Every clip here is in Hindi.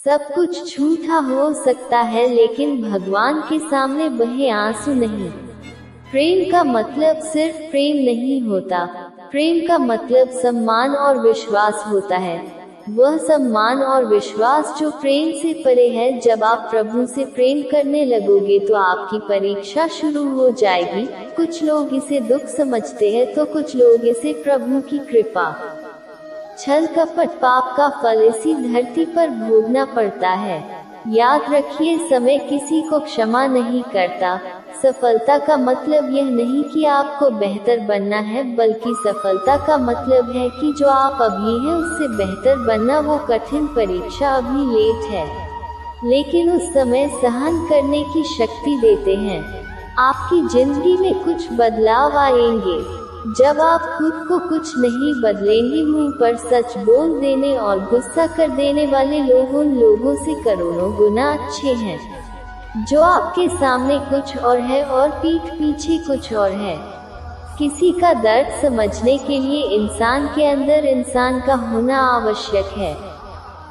सब कुछ झूठा हो सकता है लेकिन भगवान के सामने बहे आंसू नहीं। प्रेम का मतलब सिर्फ प्रेम नहीं होता, प्रेम का मतलब सम्मान और विश्वास होता है। वह सम्मान और विश्वास जो प्रेम से परे है। जब आप प्रभु से प्रेम करने लगोगे तो आपकी परीक्षा शुरू हो जाएगी। कुछ लोग इसे दुख समझते हैं तो कुछ लोग इसे प्रभु की कृपा। छल कपट पाप का फल इसी धरती पर भोगना पड़ता है। याद रखिए, समय किसी को क्षमा नहीं करता। सफलता का मतलब यह नहीं कि आपको बेहतर बनना है, बल्कि सफलता का मतलब है कि जो आप अभी हैं उससे बेहतर बनना। वो कठिन परीक्षा अभी लेट है, लेकिन उस समय सहन करने की शक्ति देते हैं। आपकी जिंदगी में कुछ बदलाव आएंगे जब आप खुद को कुछ नहीं बदलेंगे। मुंह पर सच बोल देने और गुस्सा कर देने वाले लोग उन लोगों से करोड़ों गुना अच्छे हैं जो आपके सामने कुछ और है और पीठ पीछे कुछ और है। किसी का दर्द समझने के लिए इंसान के अंदर इंसान का होना आवश्यक है।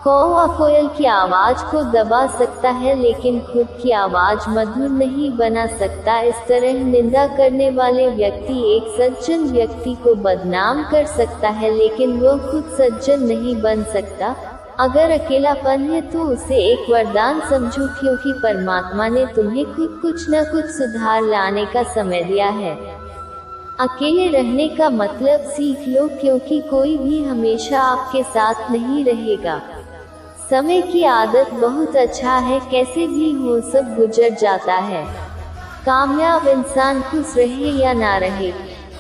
कौवा कोयल की आवाज को दबा सकता है लेकिन खुद की आवाज मधुर नहीं बना सकता। इस तरह निंदा करने वाले व्यक्ति एक सज्जन व्यक्ति को बदनाम कर सकता है लेकिन वह खुद सज्जन नहीं बन सकता। अगर अकेलापन है तो उसे एक वरदान समझो, क्योंकि परमात्मा ने तुम्हें खुद कुछ न कुछ सुधार लाने का समय दिया है। अकेले रहने का मतलब सीख लो, क्योंकि कोई भी हमेशा आपके साथ नहीं रहेगा। समय की आदत बहुत अच्छा है, कैसे भी हो सब गुजर जाता है। कामयाब इंसान खुश रहे या ना रहे,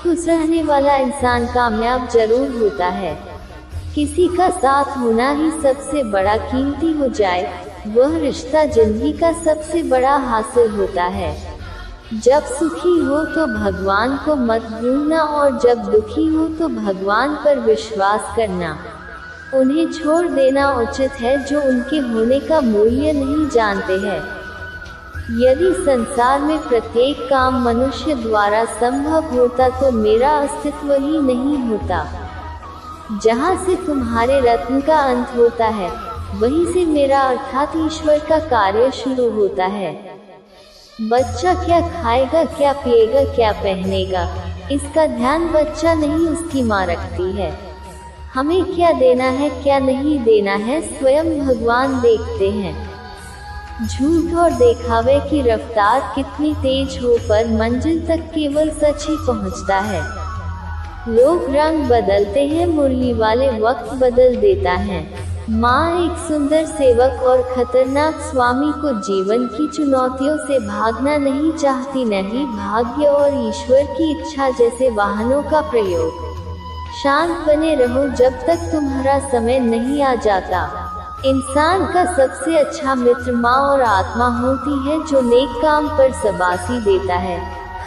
खुश रहने वाला इंसान कामयाब जरूर होता है। किसी का साथ होना ही सबसे बड़ा कीमती हो जाए, वह रिश्ता जिंदगी का सबसे बड़ा हासिल होता है। जब सुखी हो तो भगवान को मत भूलना और जब दुखी हो तो भगवान पर विश्वास करना। उन्हें छोड़ देना उचित है जो उनके होने का मूल्य नहीं जानते हैं। यदि संसार में प्रत्येक काम मनुष्य द्वारा संभव होता तो मेरा अस्तित्व ही नहीं होता। जहाँ से तुम्हारे रत्न का अंत होता है, वहीं से मेरा अर्थात ईश्वर का कार्य शुरू होता है। बच्चा क्या खाएगा, क्या पिएगा, क्या पहनेगा, इसका ध्यान बच्चा नहीं उसकी माँ रखती है। हमें क्या देना है क्या नहीं देना है स्वयं भगवान देखते हैं। झूठ और दिखावे की रफ्तार कितनी तेज हो पर मंजिल तक केवल सच ही पहुंचता है। लोग रंग बदलते हैं, मुरली वाले वक्त बदल देता है। माँ एक सुंदर सेवक और खतरनाक स्वामी को जीवन की चुनौतियों से भागना नहीं चाहती, नहीं भाग्य और ईश्वर की इच्छा जैसे वाहनों का प्रयोग। शांत बने रहो जब तक तुम्हारा समय नहीं आ जाता। इंसान का सबसे अच्छा मित्र माँ और आत्मा होती है जो नेक काम पर शाबाशी देता है।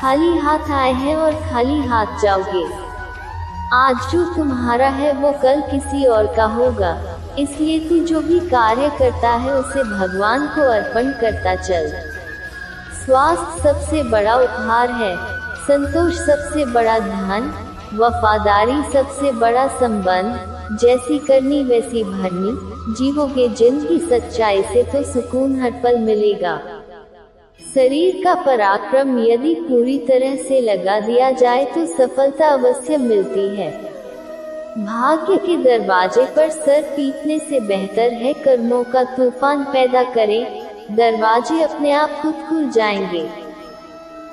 खाली हाथ आए हैं और खाली हाथ जाओगे। आज जो तुम्हारा है वो कल किसी और का होगा, इसलिए तू जो भी कार्य करता है उसे भगवान को अर्पण करता चल। स्वास्थ्य सबसे बड़ा उपहार है, संतोष सबसे बड़ा धन, वफादारी सबसे बड़ा संबंध। जैसी करनी वैसी भरनी, जीवोगे जिंदगी सच्चाई से तो सुकून हर पल मिलेगा। शरीर का पराक्रम यदि पूरी तरह से लगा दिया जाए तो सफलता अवश्य मिलती है। भाग्य के दरवाजे पर सर पीटने से बेहतर है कर्मों का तूफान पैदा करें, दरवाजे अपने आप खुद खुल जाएंगे।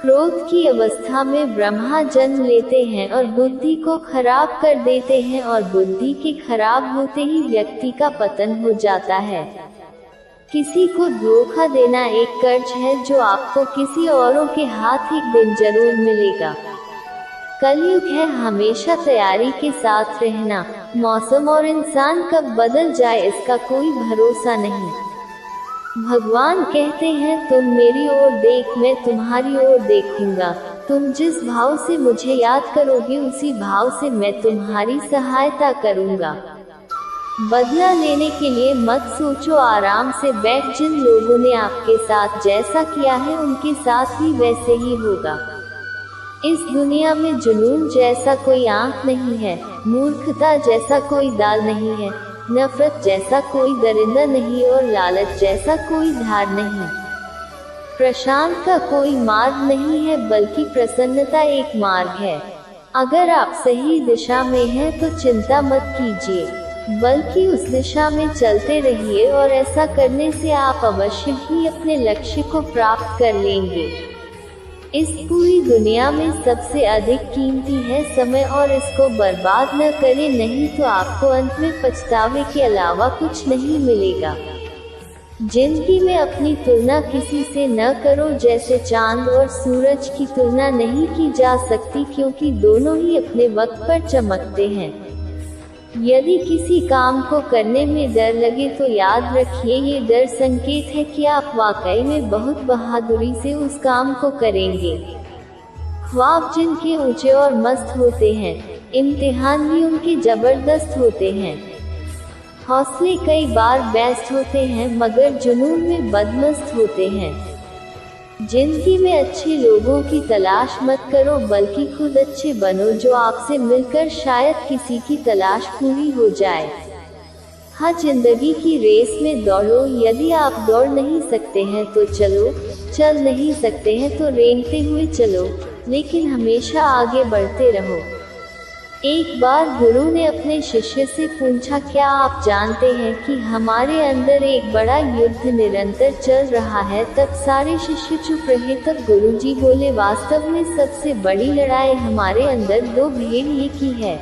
क्रोध की अवस्था में ब्रह्मा जन्म लेते हैं और बुद्धि को खराब कर देते हैं, और बुद्धि के खराब होते ही व्यक्ति का पतन हो जाता है। किसी को धोखा देना एक कर्ज है जो आपको किसी औरों के हाथ एक दिन जरूर मिलेगा। कलयुग है, हमेशा तैयारी के साथ रहना। मौसम और इंसान कब बदल जाए इसका कोई भरोसा नहीं। भगवान कहते हैं तुम मेरी ओर देख, मैं तुम्हारी ओर देखूंगा। तुम जिस भाव से मुझे याद करोगे उसी भाव से मैं तुम्हारी सहायता करूंगा। बदला लेने के लिए मत सोचो, आराम से बैठ। जिन लोगों ने आपके साथ जैसा किया है उनके साथ भी वैसे ही होगा। इस दुनिया में जुनून जैसा कोई आंख नहीं है, मूर्खता जैसा कोई दाल नहीं है। नफरत जैसा कोई दरिंदा नहीं और लालच जैसा कोई धार नहीं। प्रशांत का कोई मार्ग नहीं है, बल्कि प्रसन्नता एक मार्ग है। अगर आप सही दिशा में हैं तो चिंता मत कीजिए, बल्कि उस दिशा में चलते रहिए और ऐसा करने से आप अवश्य ही अपने लक्ष्य को प्राप्त कर लेंगे। इस पूरी दुनिया में सबसे अधिक कीमती है समय, और इसको बर्बाद न करें, नहीं तो आपको अंत में पछतावे के अलावा कुछ नहीं मिलेगा। जिंदगी में अपनी तुलना किसी से न करो, जैसे चांद और सूरज की तुलना नहीं की जा सकती, क्योंकि दोनों ही अपने वक्त पर चमकते हैं। यदि किसी काम को करने में डर लगे तो याद रखिए, ये डर संकेत है कि आप वाकई में बहुत बहादुरी से उस काम को करेंगे। ख्वाब जिनके ऊंचे और मस्त होते हैं, इम्तिहान भी उनके जबरदस्त होते हैं। हौसले कई बार बेस्ट होते हैं, मगर जुनून में बदमस्त होते हैं। जिंदगी में अच्छे लोगों की तलाश मत करो, बल्कि खुद अच्छे बनो, जो आपसे मिलकर शायद किसी की तलाश पूरी हो जाए। हाँ, जिंदगी की रेस में दौड़ो, यदि आप दौड़ नहीं सकते हैं तो चलो, चल नहीं सकते हैं तो रेंगते हुए चलो, लेकिन हमेशा आगे बढ़ते रहो। एक बार गुरु ने अपने शिष्य से पूछा, क्या आप जानते हैं कि हमारे अंदर एक बड़ा युद्ध निरंतर चल रहा है? तब सारे शिष्य चुप रहे। तब गुरुजी बोले, वास्तव में सबसे बड़ी लड़ाई हमारे अंदर दो भेड़िए की है।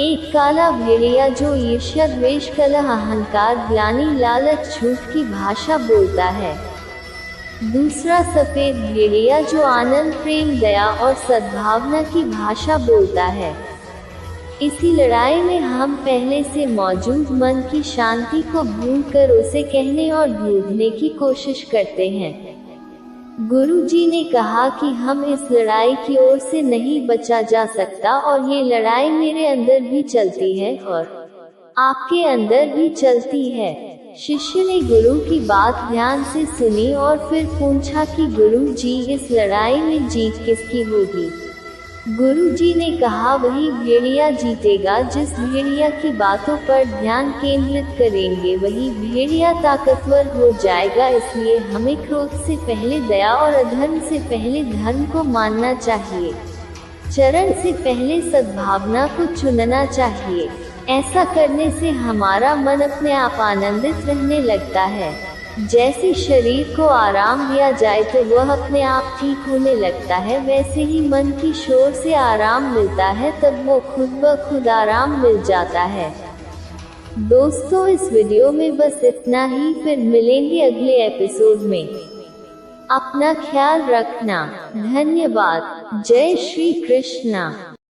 एक काला भेड़िया जो ईर्ष्या, द्वेष, कलह, अहंकार, ग्लानि, लालच, झूठ की भाषा बोलता है। दूसरा सफेद भेड़िया जो आनंद, प्रेम, दया और सद्भावना की भाषा बोलता है। इसी लड़ाई में हम पहले से मौजूद मन की शांति को भूलकर उसे कहने और ढूंढने की कोशिश करते हैं। गुरुजी ने कहा कि हम इस लड़ाई की ओर से नहीं बचा जा सकता, और ये लड़ाई मेरे अंदर भी चलती है और आपके अंदर भी चलती है। शिष्य ने गुरु की बात ध्यान से सुनी और फिर पूछा कि गुरुजी, इस लड़ाई में जीत किसकी होगी? गुरुजी ने कहा, वही भेड़िया जीतेगा जिस भेड़िया की बातों पर ध्यान केंद्रित करेंगे, वही भेड़िया ताकतवर हो जाएगा। इसलिए हमें क्रोध से पहले दया और अधर्म से पहले धर्म को मानना चाहिए। चरण से पहले सद्भावना को चुनना चाहिए। ऐसा करने से हमारा मन अपने आप आनंदित रहने लगता है। जैसे शरीर को आराम दिया जाए तो वह अपने आप ठीक होने लगता है, वैसे ही मन की शोर से आराम मिलता है, तब वो खुद ब खुद आराम मिल जाता है। दोस्तों, इस वीडियो में बस इतना ही, फिर मिलेंगे अगले एपिसोड में। अपना ख्याल रखना। धन्यवाद। जय श्री कृष्णा।